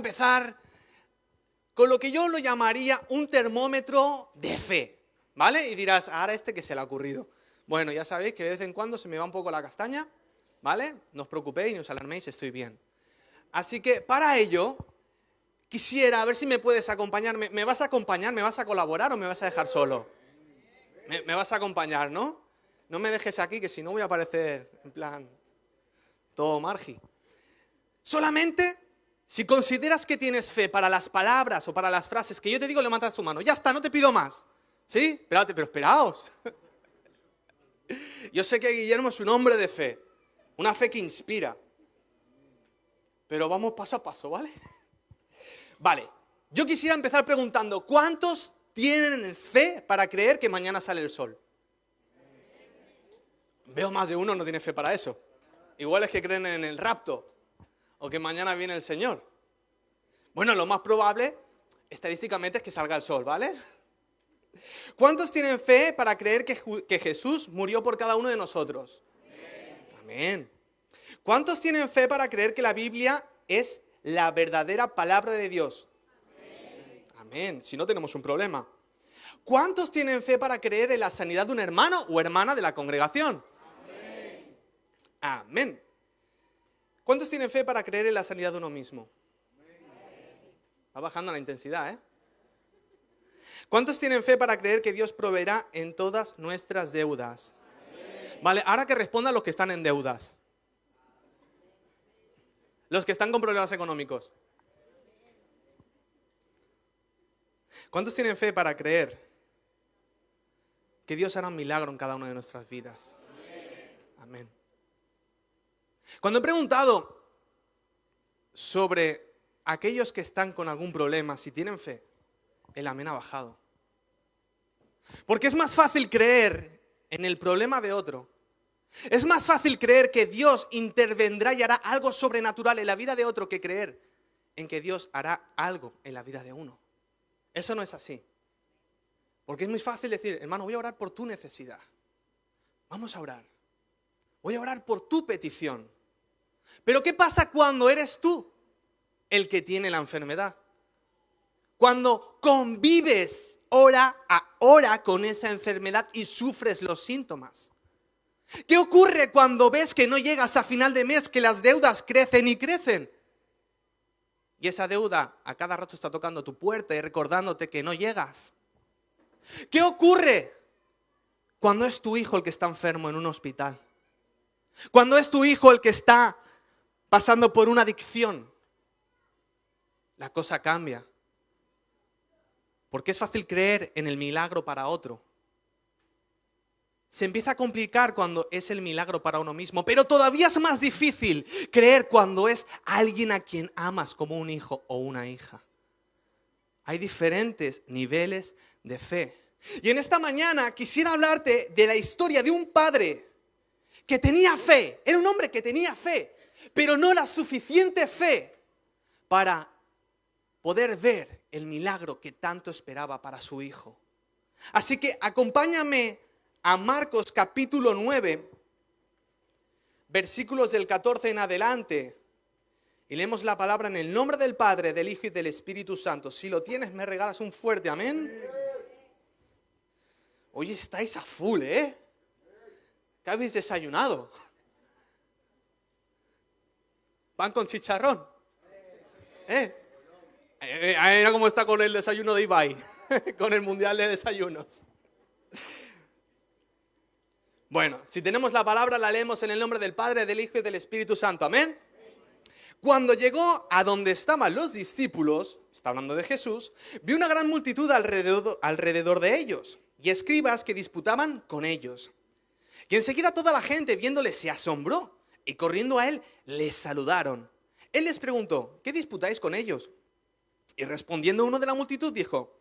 empezar con lo que yo lo llamaría un termómetro de fe, ¿vale? Y dirás, ahora que se le ha ocurrido. Bueno, ya sabéis que de vez en cuando se me va un poco la castaña, ¿vale? No os preocupéis, no os alarméis, estoy bien. Así que para ello, quisiera ver si me puedes acompañar. ¿Me vas a acompañar? ¿Me vas a colaborar o me vas a dejar solo? Me vas a acompañar, ¿no? No me dejes aquí, que si no voy a parecer en plan todo margi. Solamente si consideras que tienes fe para las palabras o para las frases que yo te digo, levantas tu mano. Ya está, no te pido más. ¿Sí? Espérate, pero esperaos. Yo sé que Guillermo es un hombre de fe, una fe que inspira. Pero vamos paso a paso, ¿vale? Vale, yo quisiera empezar preguntando, ¿cuántos tienen fe para creer que mañana sale el sol? Veo más de uno no tiene fe para eso. Igual es que creen en el rapto o que mañana viene el Señor. Bueno, lo más probable, estadísticamente, es que salga el sol, ¿vale? ¿Cuántos tienen fe para creer que Jesús murió por cada uno de nosotros? Amén. ¿Cuántos tienen fe para creer que la Biblia es la verdadera palabra de Dios? Amén. Si no, tenemos un problema. ¿Cuántos tienen fe para creer en la sanidad de un hermano o hermana de la congregación? Amén. ¿Cuántos tienen fe para creer en la sanidad de uno mismo? Va bajando la intensidad, ¿eh? ¿Cuántos tienen fe para creer que Dios proveerá en todas nuestras deudas? Vale, ahora que respondan los que están en deudas. Los que están con problemas económicos. ¿Cuántos tienen fe para creer que Dios hará un milagro en cada una de nuestras vidas? Amén. Cuando he preguntado sobre aquellos que están con algún problema, si tienen fe, el amén ha bajado. Porque es más fácil creer en el problema de otro. Es más fácil creer que Dios intervendrá y hará algo sobrenatural en la vida de otro que creer en que Dios hará algo en la vida de uno. Eso no es así. Porque es muy fácil decir, hermano, voy a orar por tu necesidad. Vamos a orar. Voy a orar por tu petición. Pero ¿qué pasa cuando eres tú el que tiene la enfermedad? Cuando convives hora a hora con esa enfermedad y sufres los síntomas. ¿Qué ocurre cuando ves que no llegas a final de mes, que las deudas crecen y crecen? Y esa deuda a cada rato está tocando tu puerta y recordándote que no llegas. ¿Qué ocurre cuando es tu hijo el que está enfermo en un hospital? Cuando es tu hijo el que está pasando por una adicción. La cosa cambia. Porque es fácil creer en el milagro para otro. Se empieza a complicar cuando es el milagro para uno mismo, pero todavía es más difícil creer cuando es alguien a quien amas como un hijo o una hija. Hay diferentes niveles de fe. Y en esta mañana quisiera hablarte de la historia de un padre que tenía fe. Era un hombre que tenía fe, pero no la suficiente fe para poder ver el milagro que tanto esperaba para su hijo. Así que acompáñame a Marcos capítulo 9, versículos del 14 en adelante. Y leemos la palabra en el nombre del Padre, del Hijo y del Espíritu Santo. Si lo tienes, me regalas un fuerte amén. Hoy estáis a full, ¿eh? ¿Qué habéis desayunado? ¿Pan con chicharrón? Mira cómo está con el desayuno de Ibai, con el mundial de desayunos. Bueno, si tenemos la palabra, la leemos en el nombre del Padre, del Hijo y del Espíritu Santo. Amén. Cuando llegó a donde estaban los discípulos, está hablando de Jesús, vio una gran multitud alrededor de ellos y escribas que disputaban con ellos. Y enseguida toda la gente, viéndole, se asombró y corriendo a él, les saludaron. Él les preguntó, ¿qué disputáis con ellos? Y respondiendo uno de la multitud dijo,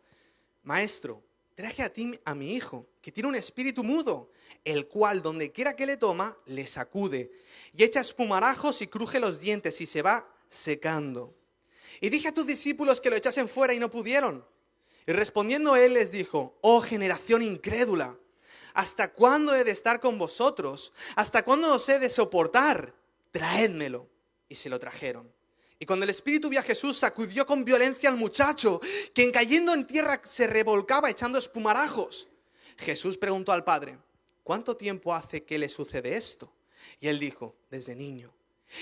Maestro, traje a ti a mi hijo, que tiene un espíritu mudo, el cual donde quiera que le toma, le sacude, y echa espumarajos y cruje los dientes y se va secando. Y dije a tus discípulos que lo echasen fuera y no pudieron. Y respondiendo él les dijo, oh generación incrédula, ¿hasta cuándo he de estar con vosotros? ¿Hasta cuándo os he de soportar? Traédmelo. Y se lo trajeron. Y cuando el espíritu vio a Jesús, sacudió con violencia al muchacho, que cayendo en tierra se revolcaba echando espumarajos. Jesús preguntó al padre: ¿cuánto tiempo hace que le sucede esto? Y él dijo: desde niño.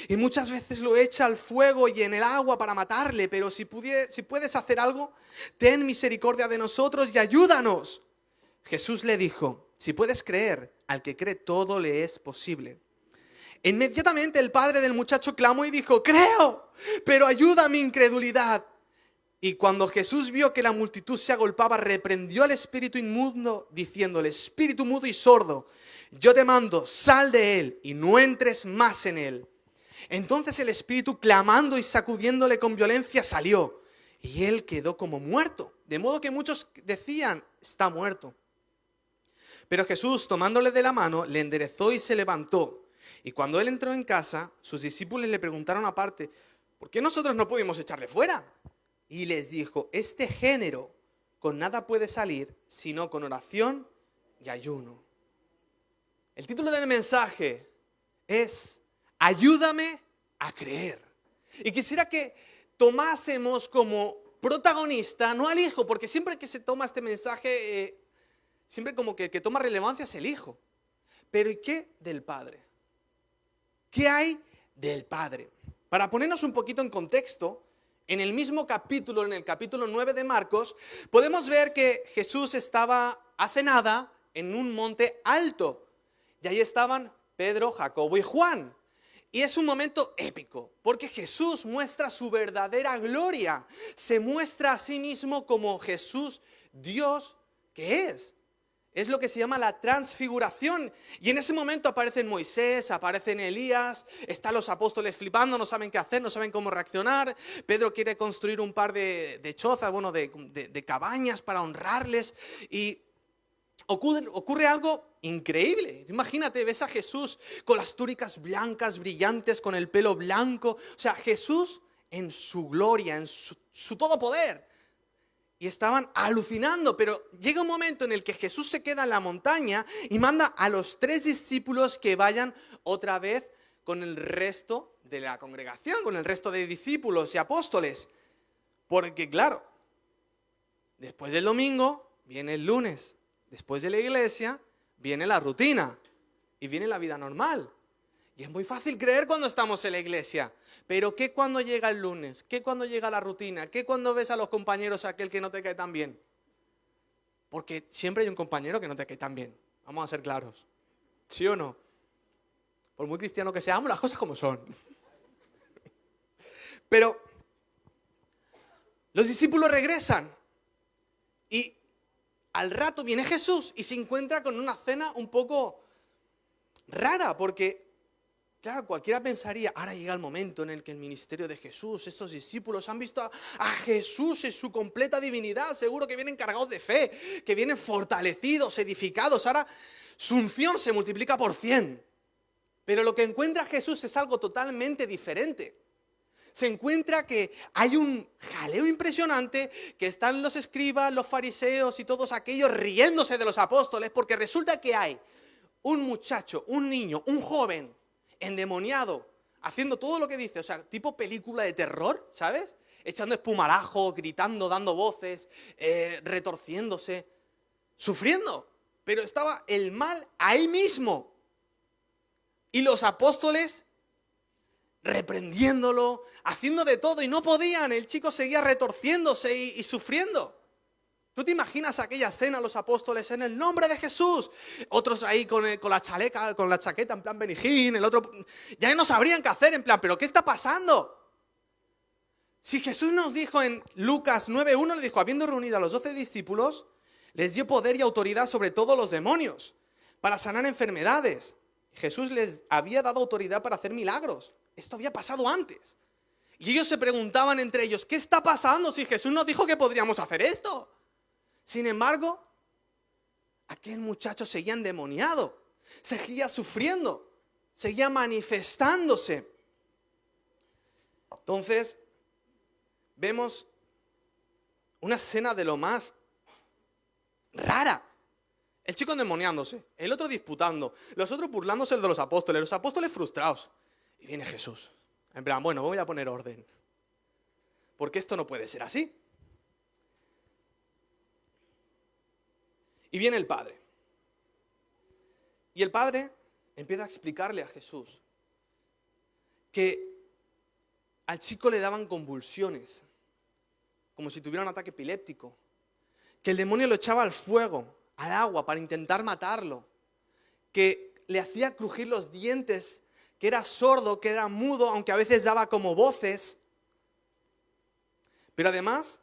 Y muchas veces lo echa al fuego y en el agua para matarle, pero si puedes hacer algo, ten misericordia de nosotros y ayúdanos. Jesús le dijo: si puedes creer, al que cree todo le es posible. Inmediatamente el padre del muchacho clamó y dijo: creo, pero ayuda a mi incredulidad. Y cuando Jesús vio que la multitud se agolpaba, reprendió al espíritu inmundo, diciéndole: espíritu mudo y sordo, yo te mando, sal de él y no entres más en él. Entonces el espíritu, clamando y sacudiéndole con violencia, salió, y él quedó como muerto, de modo que muchos decían: está muerto. Pero Jesús, tomándole de la mano, le enderezó y se levantó. Y cuando él entró en casa, sus discípulos le preguntaron aparte: ¿por qué nosotros no pudimos echarle fuera? Y les dijo: este género con nada puede salir, sino con oración y ayuno. El título del mensaje es: ayúdame a creer. Y quisiera que tomásemos como protagonista, no al hijo, porque siempre que se toma este mensaje, siempre como que el que toma relevancia es el hijo. Pero ¿y qué del padre? ¿Qué hay del padre? Para ponernos un poquito en contexto, en el mismo capítulo, en el capítulo 9 de Marcos, podemos ver que Jesús estaba hace nada en un monte alto. Y ahí estaban Pedro, Jacobo y Juan. Y es un momento épico, porque Jesús muestra su verdadera gloria. Se muestra a sí mismo como Jesús, Dios, que es. Es lo que se llama la transfiguración. Y en ese momento aparecen Moisés, aparecen Elías, están los apóstoles flipando, no saben qué hacer, no saben cómo reaccionar. Pedro quiere construir un par de chozas, de cabañas para honrarles. Y ocurre algo increíble. Imagínate, ves a Jesús con las túnicas blancas, brillantes, con el pelo blanco. O sea, Jesús en su gloria, en su todo poder. Y estaban alucinando, pero llega un momento en el que Jesús se queda en la montaña y manda a los 3 discípulos que vayan otra vez con el resto de la congregación, con el resto de discípulos y apóstoles. Porque claro, después del domingo viene el lunes, después de la iglesia viene la rutina y viene la vida normal. Y es muy fácil creer cuando estamos en la iglesia. Pero ¿qué cuando llega el lunes? ¿Qué cuando llega la rutina? ¿Qué cuando ves a los compañeros aquel que no te cae tan bien? Porque siempre hay un compañero que no te cae tan bien. Vamos a ser claros. ¿Sí o no? Por muy cristiano que seamos, las cosas como son. Pero los discípulos regresan. Y al rato viene Jesús y se encuentra con una cena un poco rara. Porque claro, cualquiera pensaría: ahora llega el momento en el que el ministerio de Jesús, estos discípulos han visto a Jesús en su completa divinidad, seguro que vienen cargados de fe, que vienen fortalecidos, edificados, ahora su unción se multiplica por 100. Pero lo que encuentra Jesús es algo totalmente diferente. Se encuentra que hay un jaleo impresionante, que están los escribas, los fariseos y todos aquellos riéndose de los apóstoles, porque resulta que hay un muchacho, un niño, un joven endemoniado, haciendo todo lo que dice, o sea, tipo película de terror, ¿sabes? Echando espumarajo, gritando, dando voces, retorciéndose, sufriendo. Pero estaba el mal ahí mismo. Y los apóstoles reprendiéndolo, haciendo de todo, y no podían. El chico seguía retorciéndose y sufriendo. ¿Tú te imaginas aquella cena, los apóstoles, en el nombre de Jesús? Otros ahí con la chaqueta en plan Benny Hinn, el otro... Ya no sabrían qué hacer, en plan, ¿pero qué está pasando? Si Jesús nos dijo en Lucas 9:1, le dijo: habiendo reunido a los 12 discípulos, les dio poder y autoridad sobre todos los demonios, para sanar enfermedades. Jesús les había dado autoridad para hacer milagros. Esto había pasado antes. Y ellos se preguntaban entre ellos: ¿qué está pasando si Jesús nos dijo que podríamos hacer esto? Sin embargo, aquel muchacho seguía endemoniado, seguía sufriendo, seguía manifestándose. Entonces, vemos una escena de lo más rara. El chico endemoniándose, el otro disputando, los otros burlándose de los apóstoles frustrados. Y viene Jesús, en plan: bueno, voy a poner orden. porque esto no puede ser así. Y viene el padre. Y el padre empieza a explicarle a Jesús que al chico le daban convulsiones, como si tuviera un ataque epiléptico, que el demonio lo echaba al fuego, al agua, para intentar matarlo, que le hacía crujir los dientes, que era sordo, que era mudo, aunque a veces daba como voces. Pero además,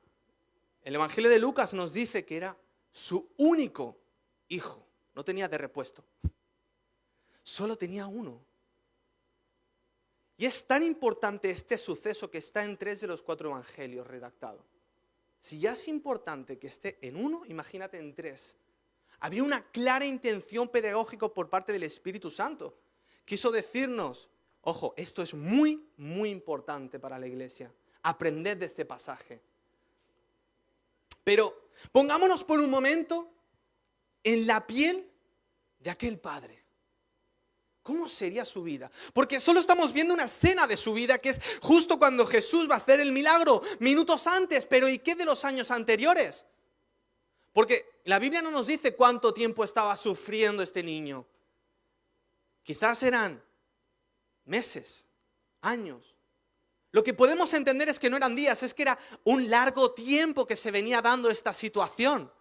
el Evangelio de Lucas nos dice que era su único hijo, no tenía de repuesto, solo tenía uno. Y es tan importante este suceso que está en 3 de los 4 evangelios redactados. Si ya es importante que esté en uno, imagínate en 3. Había una clara intención pedagógica por parte del Espíritu Santo. Quiso decirnos, ojo, esto es muy, muy importante para la iglesia. Aprended de este pasaje. Pero pongámonos por un momento en la piel de aquel padre. ¿Cómo sería su vida? Porque solo estamos viendo una escena de su vida que es justo cuando Jesús va a hacer el milagro, minutos antes, pero ¿y qué de los años anteriores? Porque la Biblia no nos dice cuánto tiempo estaba sufriendo este niño. Quizás eran meses, años. Lo que podemos entender es que no eran días, es que era un largo tiempo que se venía dando esta situación.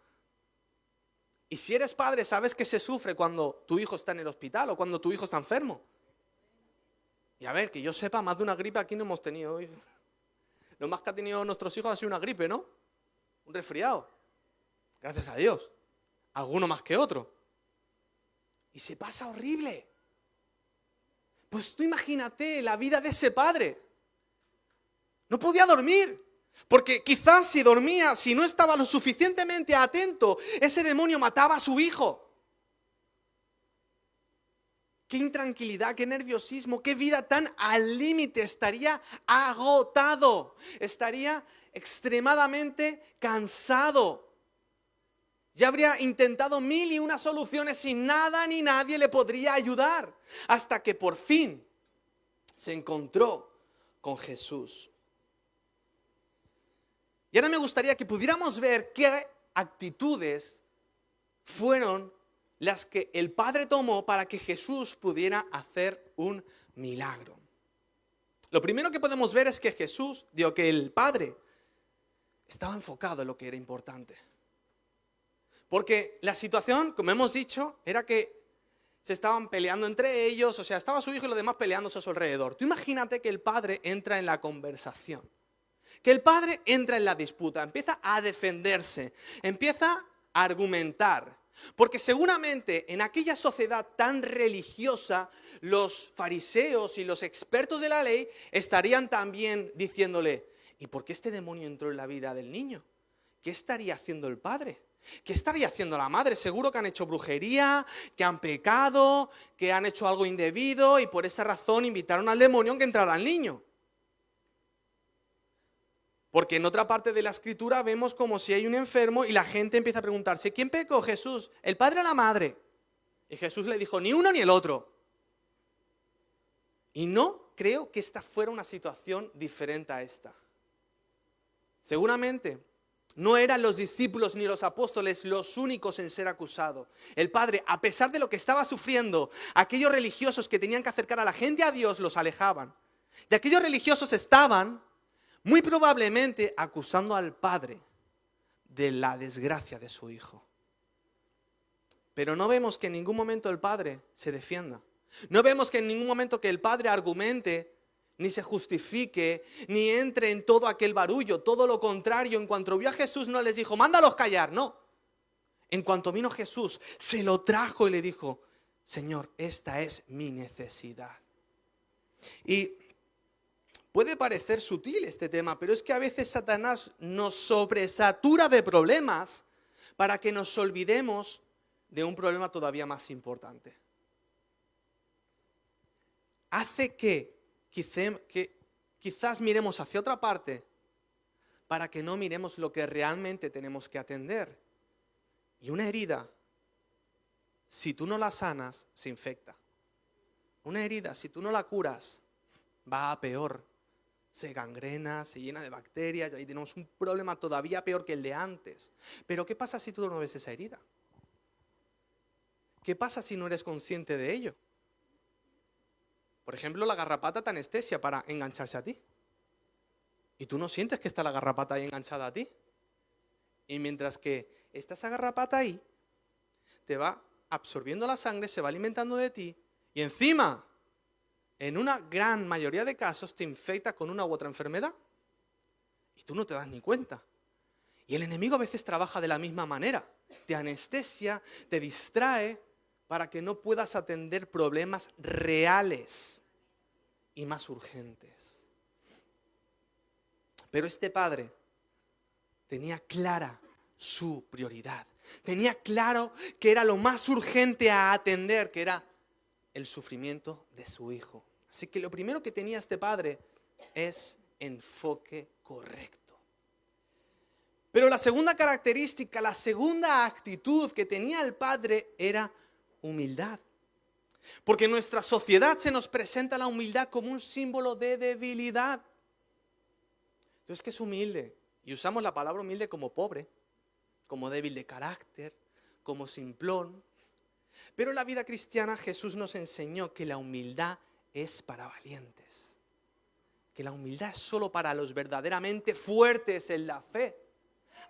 Y si eres padre, sabes que se sufre cuando tu hijo está en el hospital o cuando tu hijo está enfermo. Y a ver, que yo sepa, más de una gripe aquí no hemos tenido hoy. Lo más que ha tenido nuestros hijos ha sido una gripe, ¿no? Un resfriado. Gracias a Dios. Alguno más que otro. Y se pasa horrible. Pues tú imagínate la vida de ese padre. No podía dormir. Porque quizás si dormía, si no estaba lo suficientemente atento, ese demonio mataba a su hijo. Qué intranquilidad, qué nerviosismo, qué vida tan al límite. Estaría agotado, estaría extremadamente cansado. Ya habría intentado 1001 soluciones y nada ni nadie le podría ayudar. Hasta que por fin se encontró con Jesús. Y ahora me gustaría que pudiéramos ver qué actitudes fueron las que el Padre tomó para que Jesús pudiera hacer un milagro. Lo primero que podemos ver es que que el Padre estaba enfocado en lo que era importante. Porque la situación, como hemos dicho, era que se estaban peleando entre ellos, o sea, estaba su hijo y los demás peleándose a su alrededor. Tú imagínate que el Padre entra en la conversación. Que el padre entra en la disputa, empieza a defenderse, empieza a argumentar. Porque seguramente en aquella sociedad tan religiosa, los fariseos y los expertos de la ley estarían también diciéndole, ¿y por qué este demonio entró en la vida del niño? ¿Qué estaría haciendo el padre? ¿Qué estaría haciendo la madre? Seguro que han hecho brujería, que han pecado, que han hecho algo indebido y por esa razón invitaron al demonio a que entrara al niño. Porque en otra parte de la escritura vemos como si hay un enfermo y la gente empieza a preguntarse, ¿quién pecó, Jesús? ¿El padre o la madre? Y Jesús le dijo, ni uno ni el otro. Y no creo que esta fuera una situación diferente a esta. Seguramente no eran los discípulos ni los apóstoles los únicos en ser acusados. El padre, a pesar de lo que estaba sufriendo, aquellos religiosos que tenían que acercar a la gente a Dios los alejaban. Y aquellos religiosos estaban muy probablemente acusando al padre de la desgracia de su hijo. Pero no vemos que en ningún momento el padre se defienda. No vemos que en ningún momento que el padre argumente, ni se justifique, ni entre en todo aquel barullo. Todo lo contrario, en cuanto vio a Jesús no les dijo, mándalos callar, no. En cuanto vino Jesús, se lo trajo y le dijo, Señor, esta es mi necesidad. Y puede parecer sutil este tema, pero es que a veces Satanás nos sobresatura de problemas para que nos olvidemos de un problema todavía más importante. Hace que quizás miremos hacia otra parte para que no miremos lo que realmente tenemos que atender. Y una herida, si tú no la sanas, se infecta. Una herida, si tú no la curas, va a peor. Se gangrena, se llena de bacterias y ahí tenemos un problema todavía peor que el de antes. Pero ¿qué pasa si tú no ves esa herida? ¿Qué pasa si no eres consciente de ello? Por ejemplo, la garrapata te anestesia para engancharse a ti. Y tú no sientes que está la garrapata ahí enganchada a ti. Y mientras que está esa garrapata ahí, te va absorbiendo la sangre, se va alimentando de ti y encima, en una gran mayoría de casos, te infecta con una u otra enfermedad. Y tú no te das ni cuenta. Y el enemigo a veces trabaja de la misma manera. Te anestesia, te distrae para que no puedas atender problemas reales y más urgentes. Pero este padre tenía clara su prioridad. Tenía claro que era lo más urgente a atender, que era el sufrimiento de su hijo. Así que lo primero que tenía este padre es enfoque correcto. Pero la segunda característica, la segunda actitud que tenía el padre era humildad. Porque en nuestra sociedad se nos presenta la humildad como un símbolo de debilidad. Entonces, ¿qué es humilde? Y usamos la palabra humilde como pobre, como débil de carácter, como simplón. Pero en la vida cristiana Jesús nos enseñó que la humildad es para valientes. Que la humildad es solo para los verdaderamente fuertes en la fe.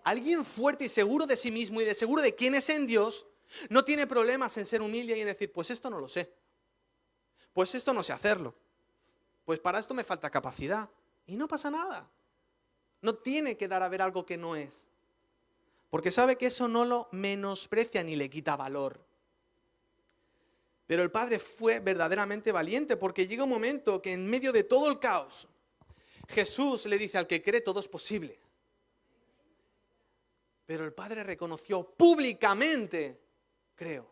Alguien fuerte y seguro de sí mismo y de seguro de quién es en Dios, no tiene problemas en ser humilde y en decir, pues esto no lo sé. Pues esto no sé hacerlo. Pues para esto me falta capacidad. Y no pasa nada. No tiene que dar a ver algo que no es. Porque sabe que eso no lo menosprecia ni le quita valor. Pero el padre fue verdaderamente valiente porque llega un momento que en medio de todo el caos, Jesús le dice al que cree todo es posible. Pero el padre reconoció públicamente, creo.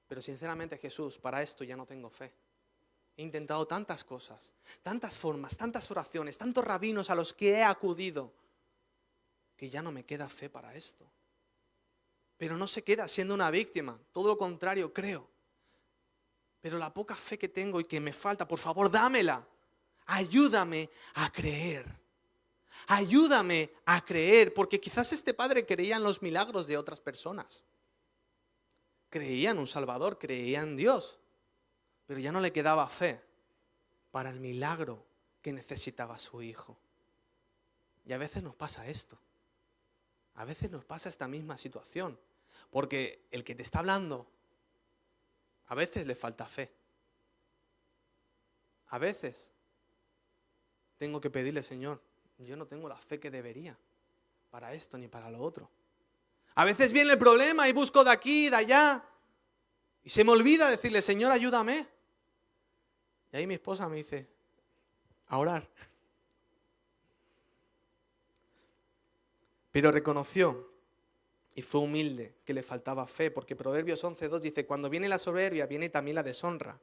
Pero sinceramente Jesús, para esto ya no tengo fe. He intentado tantas cosas, tantas formas, tantas oraciones, tantos rabinos a los que he acudido, que ya no me queda fe para esto. Pero no se queda siendo una víctima, todo lo contrario, creo. Pero la poca fe que tengo y que me falta, por favor, dámela. Ayúdame a creer. Ayúdame a creer, porque quizás este padre creía en los milagros de otras personas. Creía en un Salvador, creía en Dios. Pero ya no le quedaba fe para el milagro que necesitaba su hijo. Y a veces nos pasa esto. A veces nos pasa esta misma situación. Porque el que te está hablando, a veces le falta fe. A veces tengo que pedirle, Señor, yo no tengo la fe que debería para esto ni para lo otro. A veces viene el problema y busco de aquí y de allá. Y se me olvida decirle, Señor, ayúdame. Y ahí mi esposa me dice, a orar. Pero reconoció y fue humilde que le faltaba fe, porque Proverbios 11:2 dice, cuando viene la soberbia, viene también la deshonra,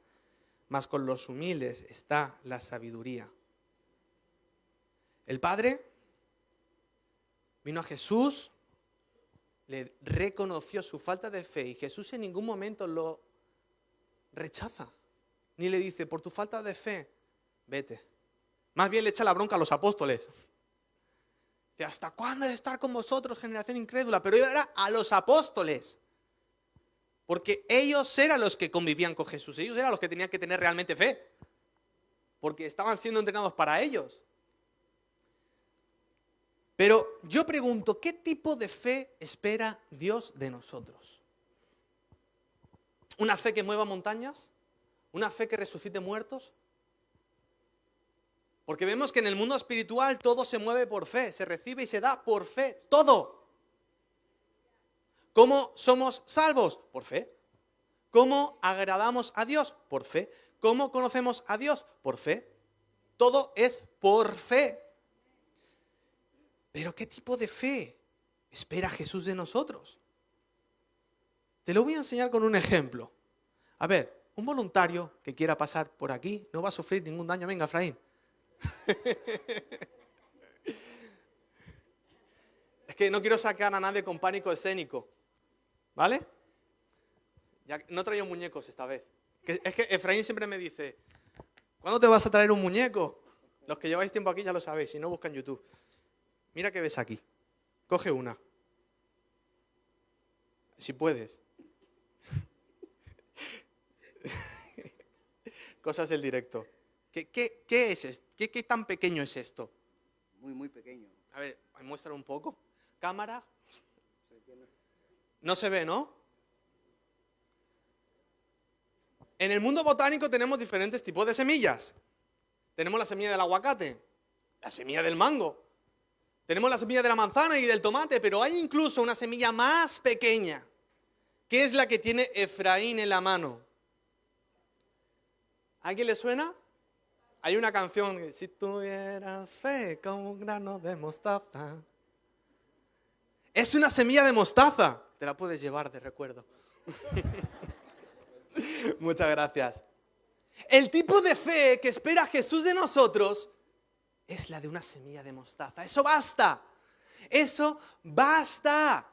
mas con los humildes está la sabiduría. El padre vino a Jesús, le reconoció su falta de fe y Jesús en ningún momento lo rechaza. Ni le dice, por tu falta de fe, vete. Más bien le echa la bronca a los apóstoles. Dice, ¿hasta cuándo he de estar con vosotros, generación incrédula? Pero era a los apóstoles. Porque ellos eran los que convivían con Jesús. Ellos eran los que tenían que tener realmente fe. Porque estaban siendo entrenados para ellos. Pero yo pregunto, ¿qué tipo de fe espera Dios de nosotros? ¿Una fe que mueva montañas? ¿Una fe que resucite muertos? Porque vemos que en el mundo espiritual todo se mueve por fe, se recibe y se da por fe, todo. ¿Cómo somos salvos? Por fe. ¿Cómo agradamos a Dios? Por fe. ¿Cómo conocemos a Dios? Por fe. Todo es por fe. Pero ¿qué tipo de fe espera Jesús de nosotros? Te lo voy a enseñar con un ejemplo. A ver, un voluntario que quiera pasar por aquí no va a sufrir ningún daño. Venga, Efraín. Es que no quiero sacar a nadie con pánico escénico. ¿Vale? Ya no traigo muñecos esta vez. Es que Efraín siempre me dice, ¿cuándo te vas a traer un muñeco? Los que lleváis tiempo aquí ya lo sabéis, si no busca en YouTube. Mira qué ves aquí. Coge una. Si puedes. Cosas del directo. ¿Qué es esto? ¿Qué tan pequeño es esto? Muy, muy pequeño. A ver, muéstralo un poco. Cámara. No se ve, ¿no? En el mundo botánico tenemos diferentes tipos de semillas. Tenemos la semilla del aguacate, la semilla del mango, tenemos la semilla de la manzana y del tomate, pero hay incluso una semilla más pequeña, que es la que tiene Efraín en la mano. ¿A quién le suena? Hay una canción que si tuvieras fe como un grano de mostaza. Es una semilla de mostaza. Te la puedes llevar de recuerdo. Muchas gracias. El tipo de fe que espera Jesús de nosotros es la de una semilla de mostaza. Eso basta. Eso basta.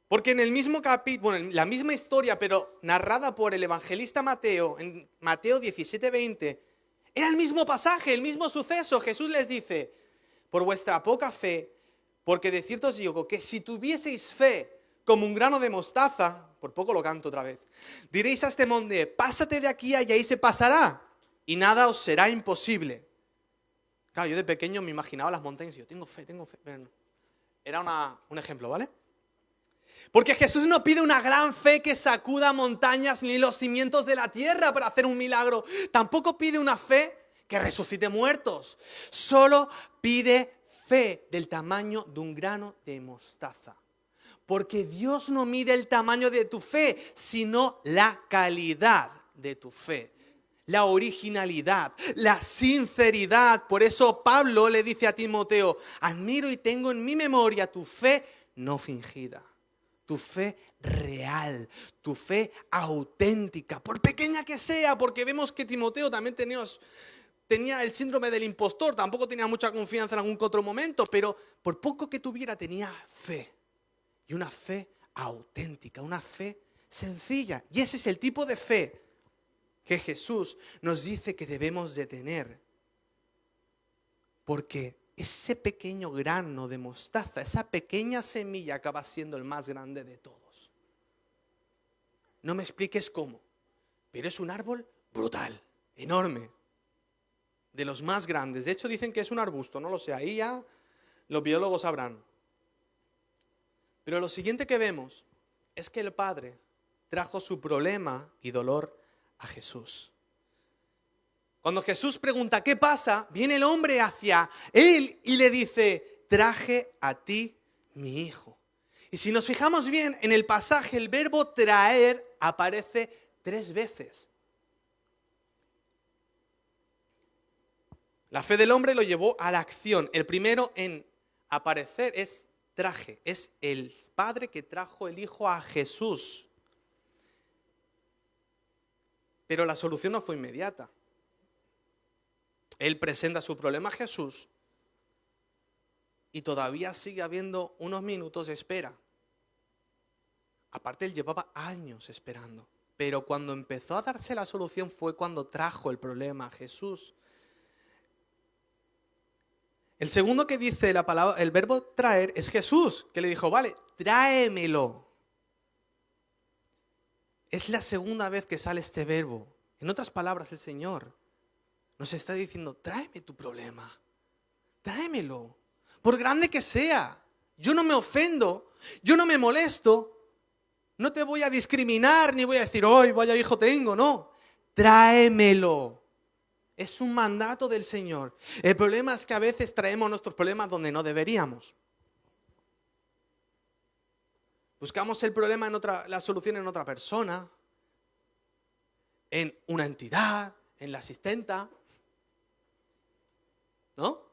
Porque en el mismo capítulo, bueno, en la misma historia, pero narrada por el evangelista Mateo, en Mateo 17:20, era el mismo pasaje, el mismo suceso. Jesús les dice, por vuestra poca fe, porque de cierto os digo que si tuvieseis fe como un grano de mostaza, por poco lo canto otra vez, diréis a este monte, pásate de aquí allá y se pasará, y nada os será imposible. Claro, yo de pequeño me imaginaba las montañas y yo, tengo fe, pero no. Era un ejemplo, ¿vale? Porque Jesús no pide una gran fe que sacuda montañas ni los cimientos de la tierra para hacer un milagro. Tampoco pide una fe que resucite muertos. Solo pide fe del tamaño de un grano de mostaza. Porque Dios no mide el tamaño de tu fe, sino la calidad de tu fe. La originalidad, la sinceridad. Por eso Pablo le dice a Timoteo, admiro y tengo en mi memoria tu fe no fingida. Tu fe real, tu fe auténtica, por pequeña que sea, porque vemos que Timoteo también tenía el síndrome del impostor, tampoco tenía mucha confianza en algún otro momento, pero por poco que tuviera tenía fe. Y una fe auténtica, una fe sencilla. Y ese es el tipo de fe que Jesús nos dice que debemos de tener. Porque ese pequeño grano de mostaza, esa pequeña semilla acaba siendo el más grande de todos. No me expliques cómo, pero es un árbol brutal, enorme, de los más grandes. De hecho dicen que es un arbusto, no lo sé, ahí ya los biólogos sabrán. Pero lo siguiente que vemos es que el Padre trajo su problema y dolor a Jesús. Cuando Jesús pregunta ¿qué pasa?, viene el hombre hacia él y le dice, traje a ti mi hijo. Y si nos fijamos bien en el pasaje, el verbo traer aparece 3 veces. La fe del hombre lo llevó a la acción. El primero en aparecer es traje. Es el Padre que trajo el Hijo a Jesús. Pero la solución no fue inmediata. Él presenta su problema a Jesús y todavía sigue habiendo unos minutos de espera. Aparte, él llevaba años esperando. Pero cuando empezó a darse la solución fue cuando trajo el problema a Jesús. El segundo que dice la palabra, el verbo traer, es Jesús, que le dijo, vale, tráemelo. Es la segunda vez que sale este verbo. En otras palabras, el Señor nos está diciendo, tráeme tu problema, tráemelo, por grande que sea. Yo no me ofendo, yo no me molesto, no te voy a discriminar, ni voy a decir, ¡ay, vaya hijo tengo! No, tráemelo. Es un mandato del Señor. El problema es que a veces traemos nuestros problemas donde no deberíamos. Buscamos el problema la solución en otra persona, en una entidad, en la asistenta. ¿No?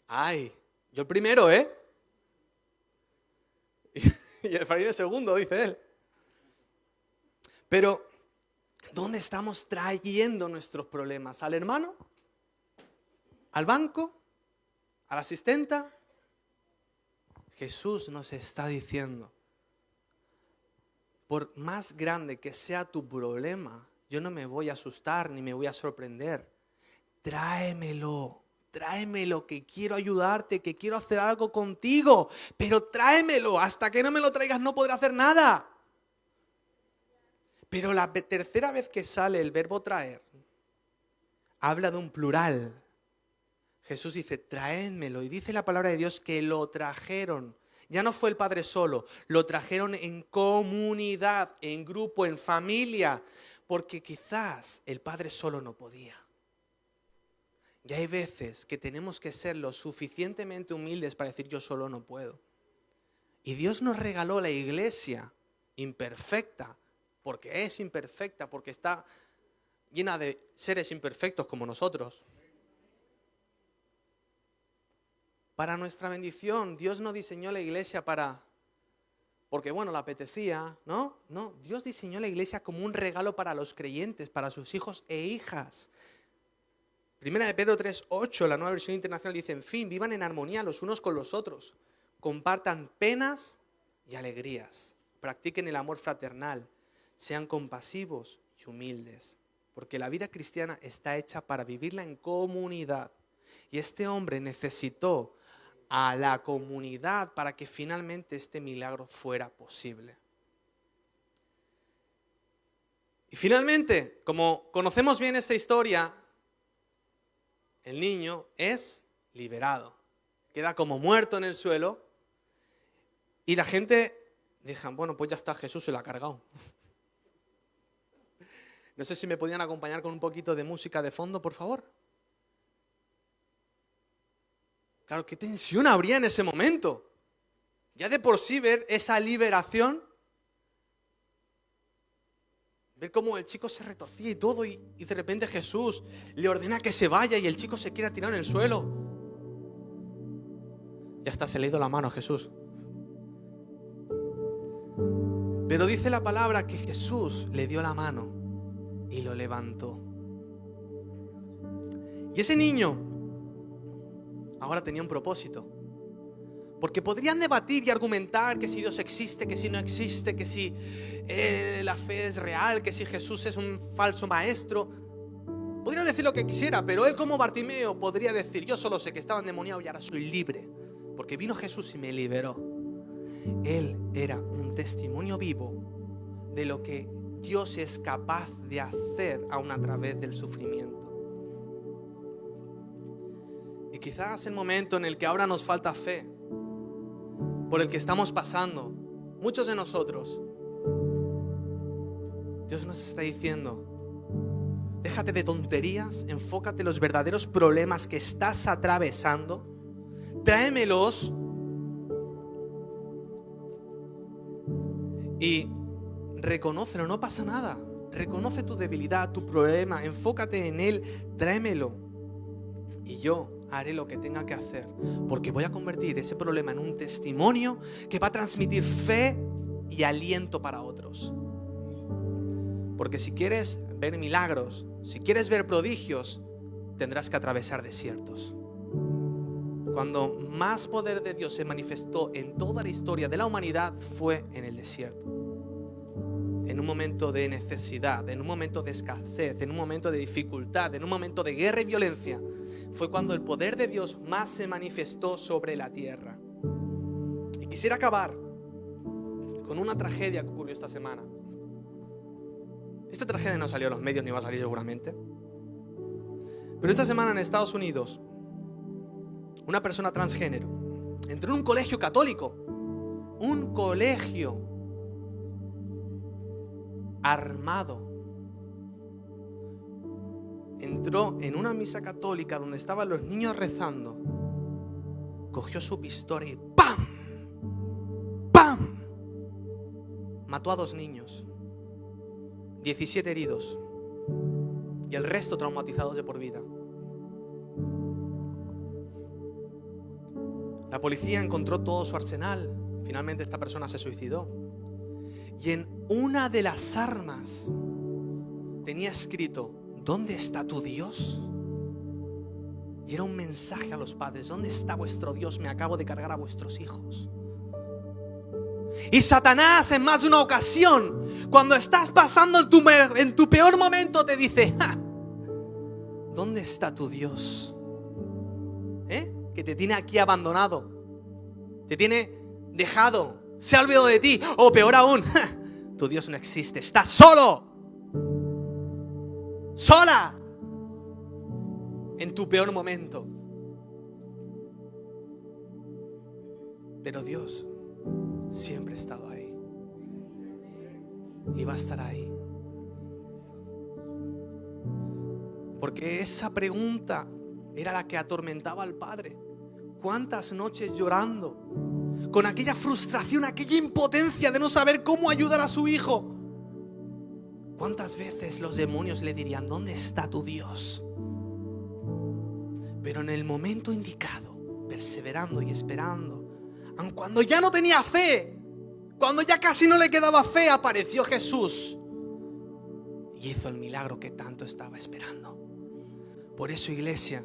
Ay, yo el primero, ¿eh? Y el fariseo el segundo, dice él. Pero, ¿dónde estamos trayendo nuestros problemas? ¿Al hermano? ¿Al banco? ¿A la asistenta? Jesús nos está diciendo, por más grande que sea tu problema, yo no me voy a asustar ni me voy a sorprender. tráemelo, tráemelo, que quiero ayudarte, que quiero hacer algo contigo, pero tráemelo, hasta que no me lo traigas no podré hacer nada. Pero la tercera vez que sale el verbo traer, habla de un plural. Jesús dice, traédmelo, y dice la palabra de Dios que lo trajeron. Ya no fue el Padre solo, lo trajeron en comunidad, en grupo, en familia, porque quizás el Padre solo no podía. Y hay veces que tenemos que ser lo suficientemente humildes para decir yo solo no puedo. Y Dios nos regaló la iglesia imperfecta, porque es imperfecta, porque está llena de seres imperfectos como nosotros. Para nuestra bendición, Dios no diseñó la iglesia porque bueno, le apetecía, ¿no? No, Dios diseñó la iglesia como un regalo para los creyentes, para sus hijos e hijas. Primera de Pedro 3:8, la Nueva Versión Internacional dice, en fin, vivan en armonía los unos con los otros, compartan penas y alegrías, practiquen el amor fraternal, sean compasivos y humildes, porque la vida cristiana está hecha para vivirla en comunidad. Y este hombre necesitó a la comunidad para que finalmente este milagro fuera posible. Y finalmente, como conocemos bien esta historia, el niño es liberado. Queda como muerto en el suelo y la gente dice, bueno, pues ya está, Jesús se lo ha cargado. No sé si me podían acompañar con un poquito de música de fondo, por favor. Claro, qué tensión habría en ese momento. Ya de por sí ver esa liberación, ver cómo el chico se retorcía y todo, y de repente Jesús le ordena que se vaya y el chico se queda tirado en el suelo. Ya está, se le ha ido la mano a Jesús. Pero dice la palabra que Jesús le dio la mano y lo levantó. Y ese niño ahora tenía un propósito. Porque podrían debatir y argumentar que si Dios existe, que si no existe, que si la fe es real, que si Jesús es un falso maestro. Podría decir lo que quisiera, pero él como Bartimeo podría decir, yo solo sé que estaba endemoniado y ahora soy libre, porque vino Jesús y me liberó. Él era un testimonio vivo de lo que Dios es capaz de hacer aún a través del sufrimiento. Y quizás el momento en el que ahora nos falta fe, por el que estamos pasando, muchos de nosotros, Dios nos está diciendo, déjate de tonterías, enfócate en los verdaderos problemas que estás atravesando, tráemelos y reconócelo, no pasa nada. Reconoce tu debilidad, tu problema, enfócate en él, tráemelo. Y yo haré lo que tenga que hacer, porque voy a convertir ese problema en un testimonio que va a transmitir fe y aliento para otros. Porque si quieres ver milagros, si quieres ver prodigios, tendrás que atravesar desiertos. Cuando más poder de Dios se manifestó en toda la historia de la humanidad fue en el desierto. En un momento de necesidad, en un momento de escasez, en un momento de dificultad, en un momento de guerra y violencia, fue cuando el poder de Dios más se manifestó sobre la tierra. Y quisiera acabar con una tragedia que ocurrió esta semana. Esta tragedia no salió a los medios ni va a salir seguramente. Pero esta semana en Estados Unidos, una persona transgénero entró en un colegio católico. Un colegio armado. Entró en una misa católica donde estaban los niños rezando. Cogió su pistola y ¡pam! ¡Pam! Mató a 2 niños. 17 heridos. Y el resto traumatizados de por vida. La policía encontró todo su arsenal. Finalmente esta persona se suicidó. Y en una de las armas tenía escrito: ¿dónde está tu Dios? Y era un mensaje a los padres: ¿dónde está vuestro Dios? Me acabo de cargar a vuestros hijos. Y Satanás en más de una ocasión, cuando estás pasando en tu peor momento, te dice: ¡ja! ¿Dónde está tu Dios? Que te tiene aquí abandonado, te tiene dejado, se ha olvidado de ti, o peor aún, tu Dios no existe, estás solo, sola, en tu peor momento. Pero Dios siempre ha estado ahí y va a estar ahí. Porque esa pregunta era la que atormentaba al padre. ¿Cuántas noches llorando, con aquella frustración, aquella impotencia de no saber cómo ayudar a su hijo? ¿Cuántas veces los demonios le dirían, ¿dónde está tu Dios? Pero en el momento indicado, perseverando y esperando, aun cuando ya no tenía fe, cuando ya casi no le quedaba fe, apareció Jesús y hizo el milagro que tanto estaba esperando. Por eso, iglesia,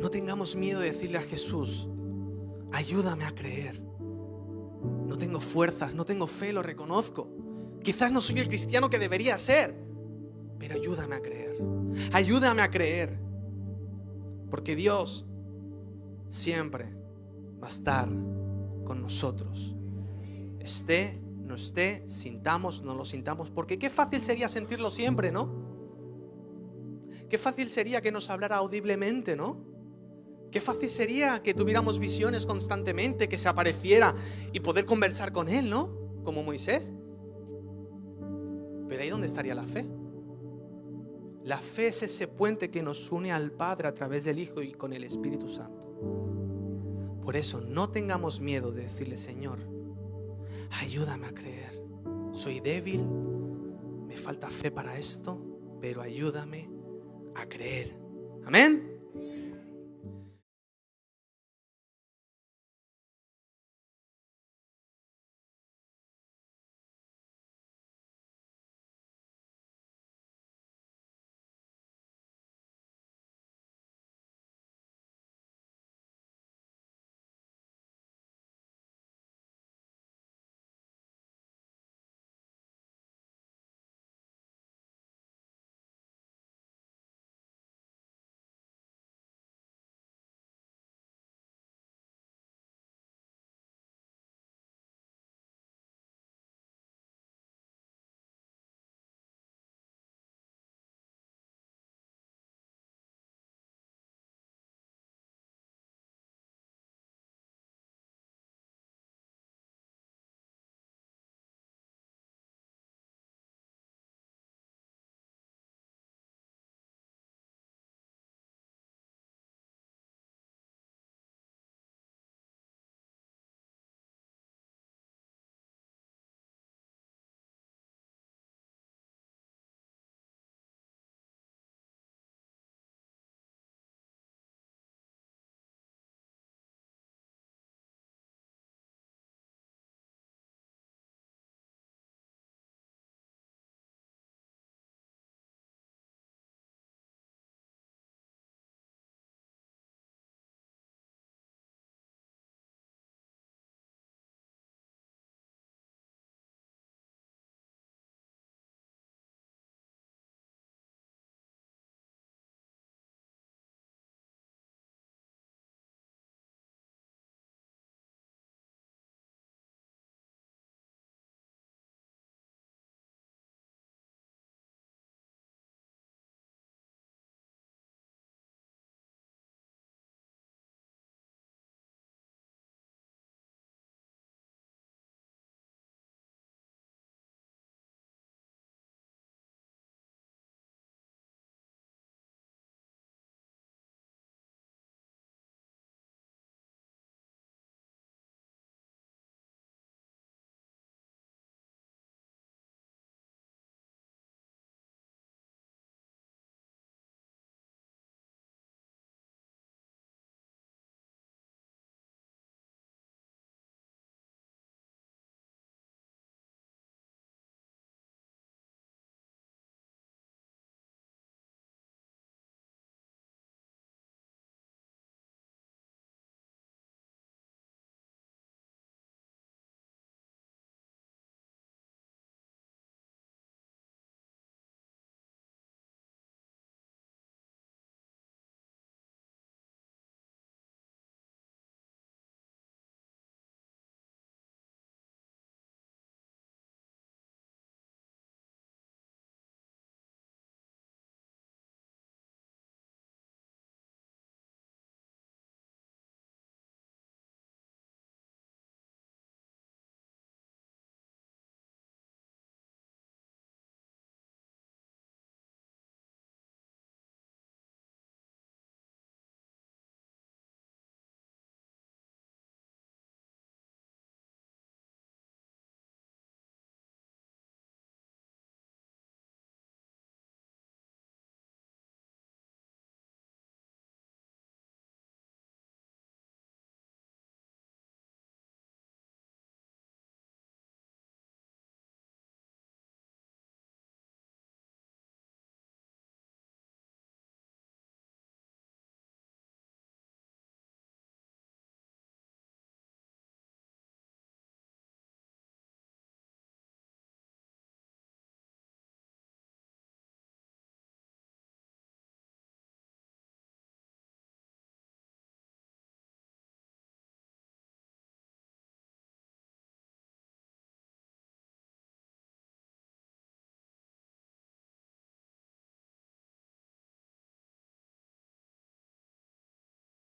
no tengamos miedo de decirle a Jesús, ayúdame a creer. No tengo fuerzas, no tengo fe, lo reconozco. Quizás no soy el cristiano que debería ser, pero ayúdame a creer. Ayúdame a creer. Porque Dios siempre va a estar con nosotros. Esté, no esté, sintamos, no lo sintamos. Porque qué fácil sería sentirlo siempre, ¿no? Qué fácil sería que nos hablara audiblemente, ¿no? Qué fácil sería que tuviéramos visiones constantemente, que se apareciera y poder conversar con Él, ¿no? Como Moisés. Pero ahí ¿dónde estaría la fe? La fe es ese puente que nos une al Padre a través del Hijo y con el Espíritu Santo. Por eso no tengamos miedo de decirle, Señor, ayúdame a creer. Soy débil, me falta fe para esto, pero ayúdame a creer. Amén.